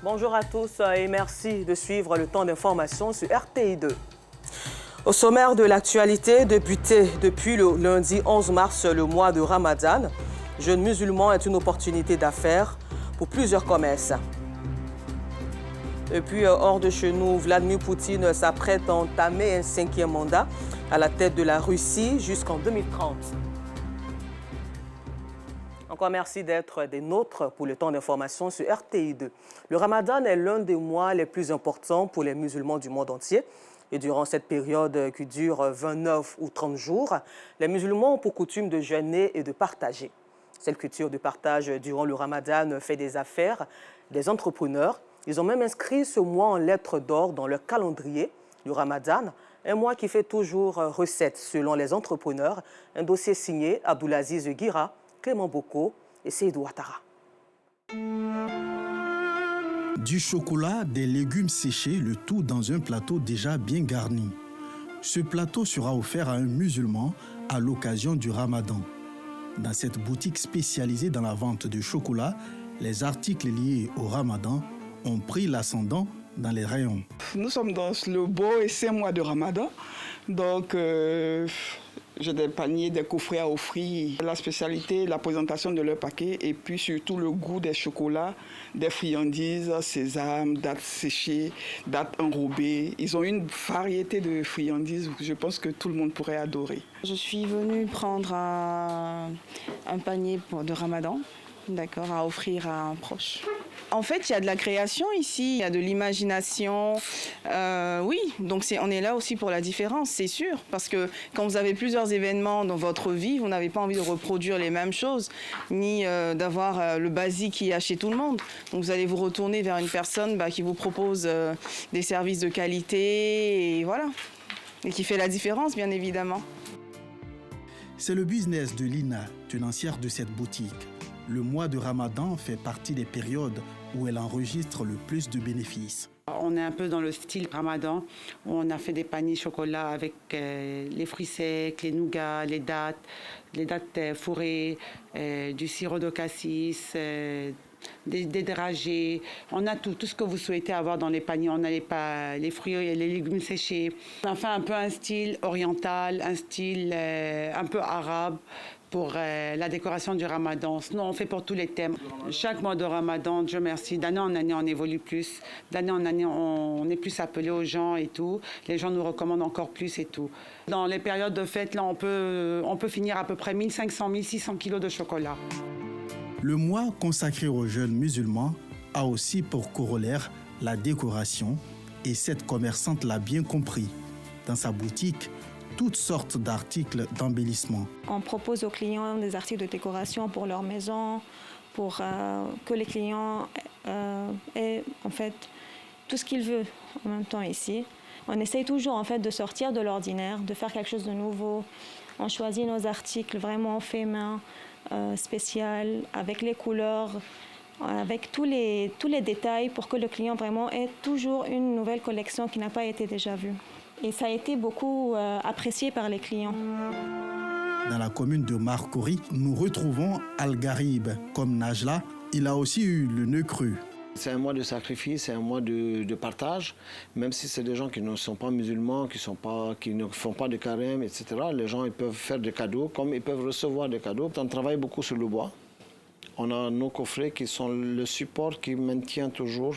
Bonjour à tous et merci de suivre le temps d'information sur RTI2. Au sommaire de l'actualité, débuté depuis le lundi 11 mars, le mois de Ramadan, jeune musulman est une opportunité d'affaires pour plusieurs commerces. Et puis, hors de chez nous, Vladimir Poutine s'apprête à entamer un 5e mandat à la tête de la Russie jusqu'en 2030. Encore merci d'être des nôtres pour le temps d'information sur RTI2. Le Ramadan est l'un des mois les plus importants pour les musulmans du monde entier. Et durant cette période qui dure 29 ou 30 jours, les musulmans ont pour coutume de jeûner et de partager. Cette culture de partage durant le Ramadan fait des affaires des entrepreneurs. Ils ont même inscrit ce mois en lettres d'or dans leur calendrier. Le Ramadan, un mois qui fait toujours recette selon les entrepreneurs. Un dossier signé Abdoulaziz Guira, Clément Boko et Seydou Ouattara. Du chocolat, des légumes séchés, le tout dans un plateau déjà bien garni. Ce plateau sera offert à un musulman à l'occasion du Ramadan. Dans cette boutique spécialisée dans la vente de chocolat, les articles liés au Ramadan ont pris l'ascendant dans les rayons. Nous sommes dans le beau et saint mois de Ramadan, donc j'ai des paniers, des coffrets à offrir. La spécialité, la présentation de leur paquet et puis surtout le goût des chocolats, des friandises, sésame, dattes séchées, dattes enrobées. Ils ont une variété de friandises que je pense que tout le monde pourrait adorer. Je suis venue prendre un panier de Ramadan, d'accord, à offrir à un proche. En fait, il y a de la création ici, il y a de l'imagination. Oui, donc on est là aussi pour la différence, c'est sûr. Parce que quand vous avez plusieurs événements dans votre vie, vous n'avez pas envie de reproduire les mêmes choses, ni d'avoir le basique qu'il y a chez tout le monde. Donc vous allez vous retourner vers une personne qui vous propose des services de qualité, et voilà. Et qui fait la différence, bien évidemment. C'est le business de Lina, tenancière de cette boutique. Le mois de Ramadan fait partie des périodes où elle enregistre le plus de bénéfices. On est un peu dans le style Ramadan, où on a fait des paniers chocolat avec les fruits secs, les nougats, les dattes fourrées, du sirop de cassis, des dragées. On a tout ce que vous souhaitez avoir dans les paniers. On a les fruits et les légumes séchés. On a fait un peu un style oriental, un style un peu arabe pour la décoration du Ramadan. Sinon, on fait pour tous les thèmes. Chaque mois de Ramadan, Dieu merci, d'année en année, on évolue plus. D'année en année, on est plus appelé aux gens et tout. Les gens nous recommandent encore plus et tout. Dans les périodes de fête, là, on peut finir à peu près 1500, 1600 kilos de chocolat. Le mois consacré aux jeunes musulmans a aussi pour corollaire la décoration, et cette commerçante l'a bien compris. Dans sa boutique, toutes sortes d'articles d'embellissement. On propose aux clients des articles de décoration pour leur maison, pour que les clients aient en fait tout ce qu'ils veulent en même temps ici. On essaye toujours en fait de sortir de l'ordinaire, de faire quelque chose de nouveau. On choisit nos articles vraiment faits main, spécial, avec les couleurs, avec tous les détails pour que le client vraiment ait toujours une nouvelle collection qui n'a pas été déjà vue. Et ça a été beaucoup apprécié par les clients. Dans la commune de Marcory, nous retrouvons Al-Garib. Comme Najla, il a aussi eu le nœud creux. C'est un mois de sacrifice, c'est un mois de partage. Même si c'est des gens qui ne sont pas musulmans, qui ne font pas de carême, etc. Les gens ils peuvent faire des cadeaux, comme ils peuvent recevoir des cadeaux. On travaille beaucoup sur le bois. On a nos coffrets qui sont le support qui maintient toujours,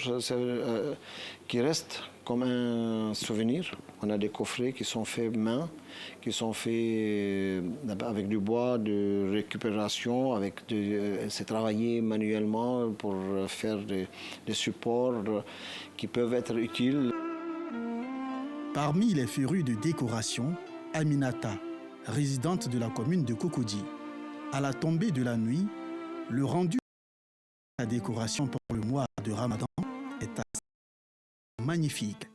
qui reste comme un souvenir. On a des coffrets qui sont faits main, qui sont faits avec du bois de récupération, c'est travaillé manuellement pour faire des supports qui peuvent être utiles. Parmi les férus de décoration, Aminata, résidente de la commune de Cocody. À la tombée de la nuit, le rendu de la décoration pour le mois de Ramadan est assez magnifique.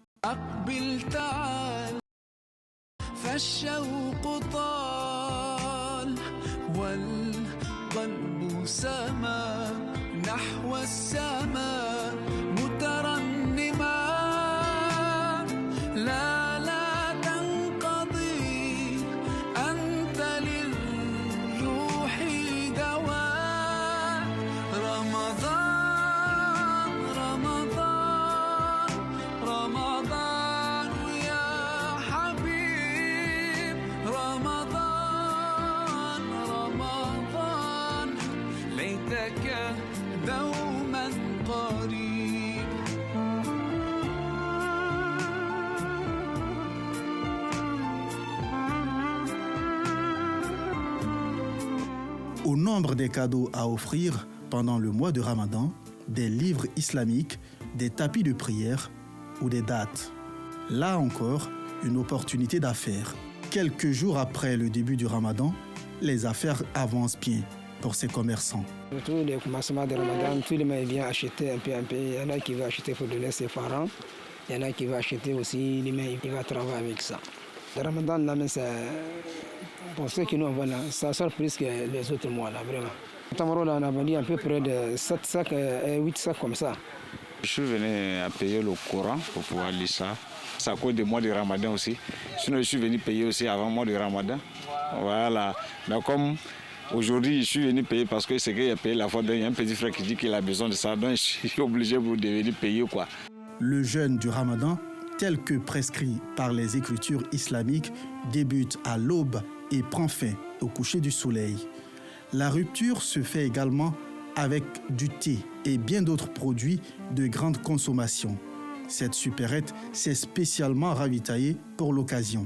رمضان Au nombre des cadeaux à offrir pendant le mois de Ramadan, des livres islamiques, des tapis de prière ou des dates. Là encore, une opportunité d'affaires. Quelques jours après le début du Ramadan, les affaires avancent bien pour ces commerçants. Tous les commencements de Ramadan, tout le monde vient acheter un peu. Il y en a qui veulent acheter pour donner ses parents. Il y en a qui veulent acheter aussi, lui-même, il va travailler avec ça. Le Ramadan, là, pour ceux qui nous envoient là, ça sort plus que les autres mois, là, vraiment. Tamaro, là, on a vendu à peu près de 7 sacs et 8 sacs comme ça. Je suis venu à payer le Coran pour pouvoir lire ça. C'est à cause du mois de Ramadan aussi. Sinon, je suis venu payer aussi avant le mois de Ramadan. Voilà. Mais comme aujourd'hui, je suis venu payer parce que c'est qu'il a payé la fois dernière. Il y a un petit frère qui dit qu'il a besoin de ça. Donc, je suis obligé de venir payer, quoi. Le jeûne du Ramadan, tel que prescrit par les écritures islamiques, débute à l'aube et prend fin au coucher du soleil. La rupture se fait également avec du thé et bien d'autres produits de grande consommation. Cette supérette s'est spécialement ravitaillée pour l'occasion.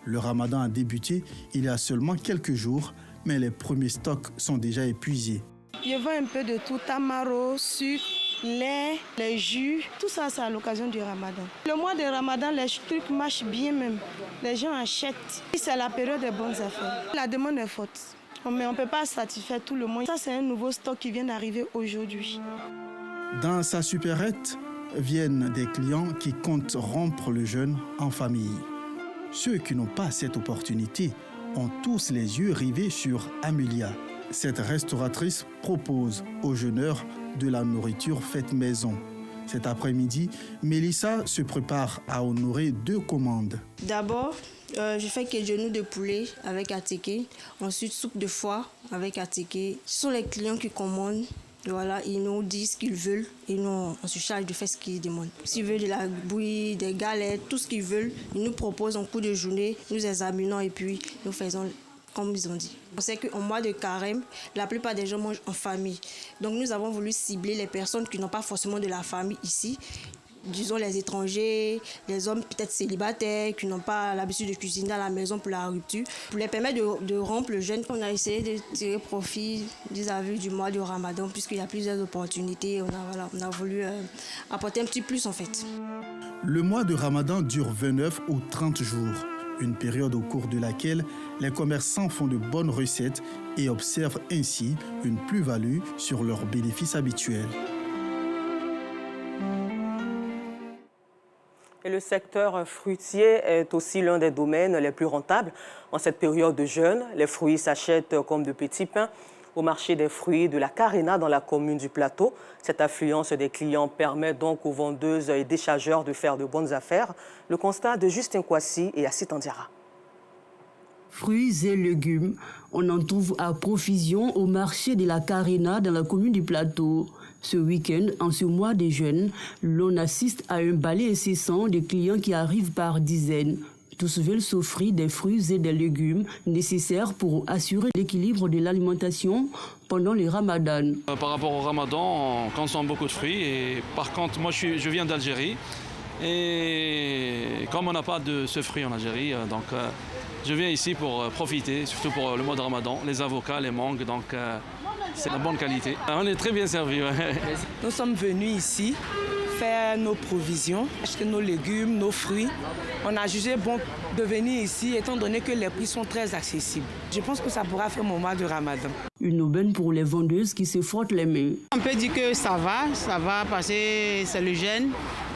Le Ramadan a débuté il y a seulement quelques jours, mais les premiers stocks sont déjà épuisés. Je vends un peu de tout, tamaro, sucre, lait, les jus, tout ça c'est à l'occasion du Ramadan. Le mois de Ramadan, les trucs marchent bien même. Les gens achètent. C'est la période des bonnes affaires. La demande est forte, mais on ne peut pas satisfaire tout le monde. Ça c'est un nouveau stock qui vient d'arriver aujourd'hui. Dans sa supérette viennent des clients qui comptent rompre le jeûne en famille. Ceux qui n'ont pas cette opportunité ont tous les yeux rivés sur Amelia. Cette restauratrice propose aux jeûneurs de la nourriture faite maison. Cet après-midi, Mélissa se prépare à honorer 2 commandes. D'abord, je fais quelques genoux de poulet avec attiqué. Ensuite, soupe de foie avec attiqué. Ce sont les clients qui commandent. Voilà, ils nous disent ce qu'ils veulent et nous, on se charge de faire ce qu'ils demandent. S'ils veulent de la bouillie, des galettes, tout ce qu'ils veulent, ils nous proposent en cours de journée, nous examinons et puis nous faisons comme ils ont dit. On sait qu'en mois de carême, la plupart des gens mangent en famille. Donc nous avons voulu cibler les personnes qui n'ont pas forcément de la famille ici. Disons les étrangers, les hommes peut-être célibataires qui n'ont pas l'habitude de cuisiner à la maison pour la rupture. Pour les permettre de rompre le jeûne, on a essayé de tirer profit vis-à-vis du mois de Ramadan puisqu'il y a plusieurs opportunités. On a voulu apporter un petit plus en fait. Le mois de Ramadan dure 29 ou 30 jours, une période au cours de laquelle les commerçants font de bonnes recettes et observent ainsi une plus-value sur leurs bénéfices habituels. Et le secteur fruitier est aussi l'un des domaines les plus rentables. En cette période de jeûne, les fruits s'achètent comme de petits pains au marché des fruits de la Carena dans la commune du Plateau. Cette affluence des clients permet donc aux vendeuses et déchargeurs de faire de bonnes affaires. Le constat de Justin Kwasi et Assit Andiara. Fruits et légumes, on en trouve à profusion au marché de la Carena dans la commune du Plateau. Ce week-end, en ce mois de jeûne, l'on assiste à un balai incessant de clients qui arrivent par dizaines. Tous veulent s'offrir des fruits et des légumes nécessaires pour assurer l'équilibre de l'alimentation pendant le Ramadan. Par rapport au Ramadan, on consomme beaucoup de fruits. Et par contre, moi je viens d'Algérie. Et comme on n'a pas de ce fruit en Algérie, donc je viens ici pour profiter, surtout pour le mois de Ramadan. Les avocats, les mangues, donc c'est de bonne qualité. On est très bien servis. Ouais. Nous sommes venus ici faire nos provisions, acheter nos légumes, nos fruits. On a jugé bon de venir ici étant donné que les prix sont très accessibles. Je pense que ça pourra faire mon mois de Ramadan. Une aubaine pour les vendeuses qui se frottent les mains. On peut dire que ça va parce que c'est le jeûne.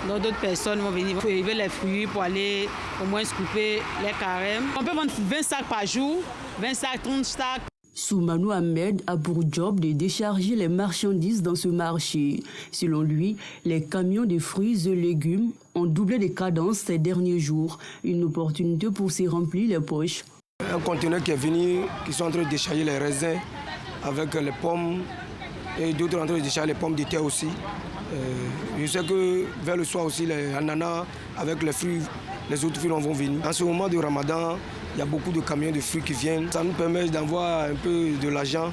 D'autres personnes vont venir pour élever les fruits, pour aller au moins couper les carèmes. On peut vendre 20 sacs par jour, 20 sacs, 30 sacs. Soumanou Ahmed a pour job de décharger les marchandises dans ce marché. Selon lui, les camions de fruits et légumes ont doublé de cadence ces derniers jours. Une opportunité pour se remplir les poches. Un conteneur qui est venu, qui sont en train de décharger les raisins avec les pommes et d'autres en train de décharger les pommes de terre aussi. Je sais que vers le soir aussi, les ananas avec les fruits, les autres fruits vont venir. En ce moment de Ramadan, il y a beaucoup de camions de fruits qui viennent. Ça nous permet d'avoir un peu de l'argent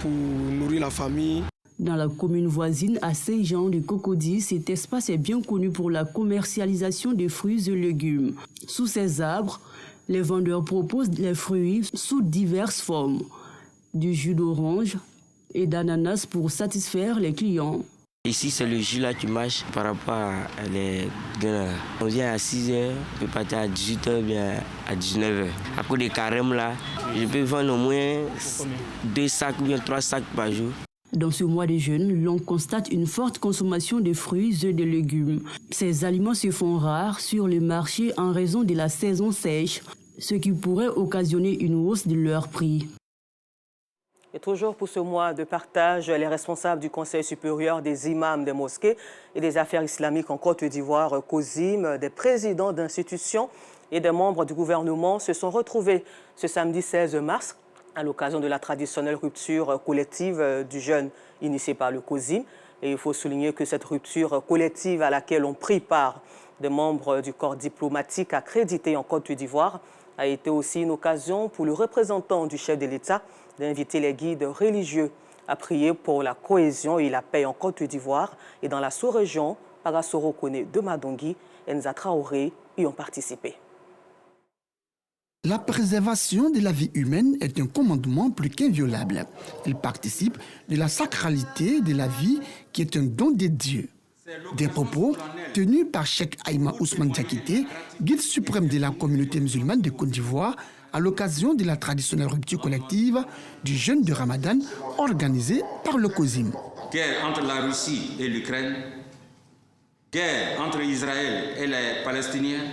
pour nourrir la famille. Dans la commune voisine, à Saint-Jean-de-Cocody, cet espace est bien connu pour la commercialisation des fruits et légumes. Sous ces arbres, les vendeurs proposent les fruits sous diverses formes. du jus d'orange et d'ananas pour satisfaire les clients. Ici, c'est le jus là qui marche par rapport à les gains. On vient à 6h, on peut partir à 18h, bien à 19h. À cause des carèmes là, je peux vendre au moins 2 sacs ou bien 3 sacs par jour. Dans ce mois de jeûne, l'on constate une forte consommation de fruits et de légumes. Ces aliments se font rares sur le marché en raison de la saison sèche, ce qui pourrait occasionner une hausse de leur prix. Et toujours pour ce mois de partage, les responsables du Conseil supérieur des imams des mosquées et des affaires islamiques en Côte d'Ivoire, COSIM, des présidents d'institutions et des membres du gouvernement se sont retrouvés ce samedi 16 mars à l'occasion de la traditionnelle rupture collective du jeûne initiée par le COSIM. Et il faut souligner que cette rupture collective à laquelle ont pris part des membres du corps diplomatique accrédité en Côte d'Ivoire a été aussi une occasion pour le représentant du chef de l'État d'inviter les guides religieux à prier pour la cohésion et la paix en Côte d'Ivoire et dans la sous-région. Parasoro Kone de Madongui et Nza Traoré y ont participé. La préservation de la vie humaine est un commandement plus qu'inviolable. Elle participe de la sacralité de la vie qui est un don de Dieu. Des propos tenus par Cheikh Aïma Ousmane Diakité, guide suprême de la communauté musulmane de Côte d'Ivoire, à l'occasion de la traditionnelle rupture collective du jeûne de Ramadan organisée par le COSIM. Guerre entre la Russie et l'Ukraine, guerre entre Israël et les Palestiniens,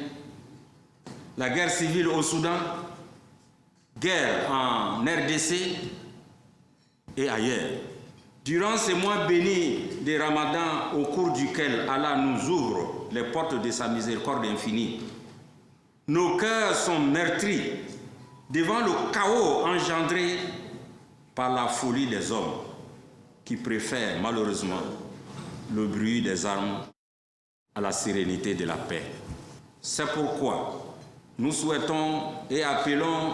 la guerre civile au Soudan, guerre en RDC et ailleurs. Durant ces mois bénis de Ramadan, au cours duquel Allah nous ouvre les portes de sa miséricorde infinie, nos cœurs sont meurtris devant le chaos engendré par la folie des hommes qui préfèrent malheureusement le bruit des armes à la sérénité de la paix. C'est pourquoi nous souhaitons et appelons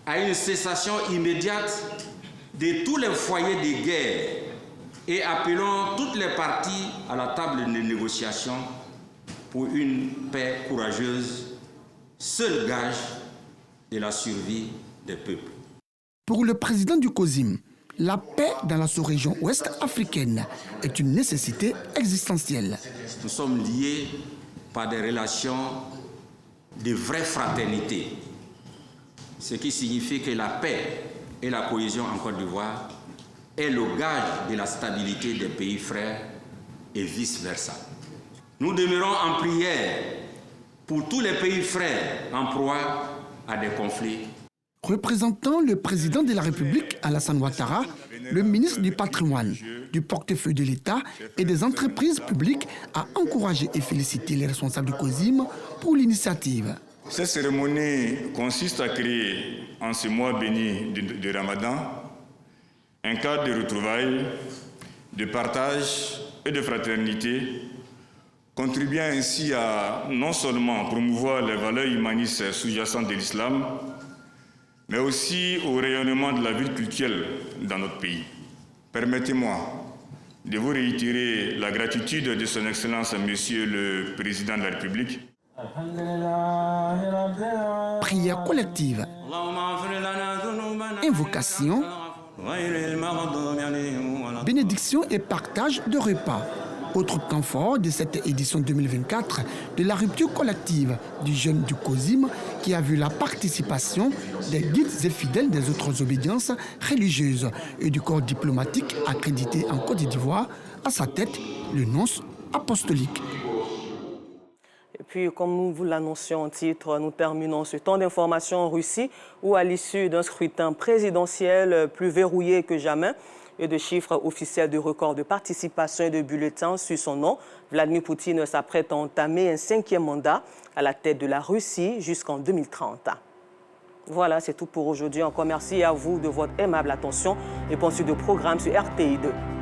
à une cessation immédiate de tous les foyers de guerre et appelons toutes les parties à la table de négociation pour une paix courageuse, seul gage de la survie des peuples. Pour le président du COSIM, la paix dans la sous-région ouest africaine est une nécessité existentielle. Nous sommes liés par des relations de vraie fraternité, ce qui signifie que la paix et la cohésion en Côte d'Ivoire est le gage de la stabilité des pays frères et vice-versa. Nous demeurons en prière pour tous les pays frères en proie à des conflits. Représentant le président de la République, Alassane Ouattara, le ministre du Patrimoine, du portefeuille de l'État et des entreprises publiques a encouragé et félicité les responsables du COSIM pour l'initiative. Cette cérémonie consiste à créer, en ce mois béni de Ramadan, un cadre de retrouvailles, de partage et de fraternité, contribuant ainsi à non seulement promouvoir les valeurs humanistes sous-jacentes de l'islam, mais aussi au rayonnement de la vie culturelle dans notre pays. Permettez-moi de vous réitérer la gratitude de son Excellence, Monsieur le Président de la République. Prière collective, invocation, bénédiction et partage de repas. Autre temps fort de cette édition 2024 de la rupture collective du jeûne du COSIM qui a vu la participation des guides et fidèles des autres obédiences religieuses et du corps diplomatique accrédité en Côte d'Ivoire, à sa tête le nonce apostolique. Et puis, comme nous vous l'annoncions en titre, nous terminons ce temps d'information en Russie où, à l'issue d'un scrutin présidentiel plus verrouillé que jamais et de chiffres officiels de record de participation et de bulletins sur son nom, Vladimir Poutine s'apprête à entamer un 5e mandat à la tête de la Russie jusqu'en 2030. Voilà, c'est tout pour aujourd'hui. Encore merci à vous de votre aimable attention et poursuite de programme sur RTI2.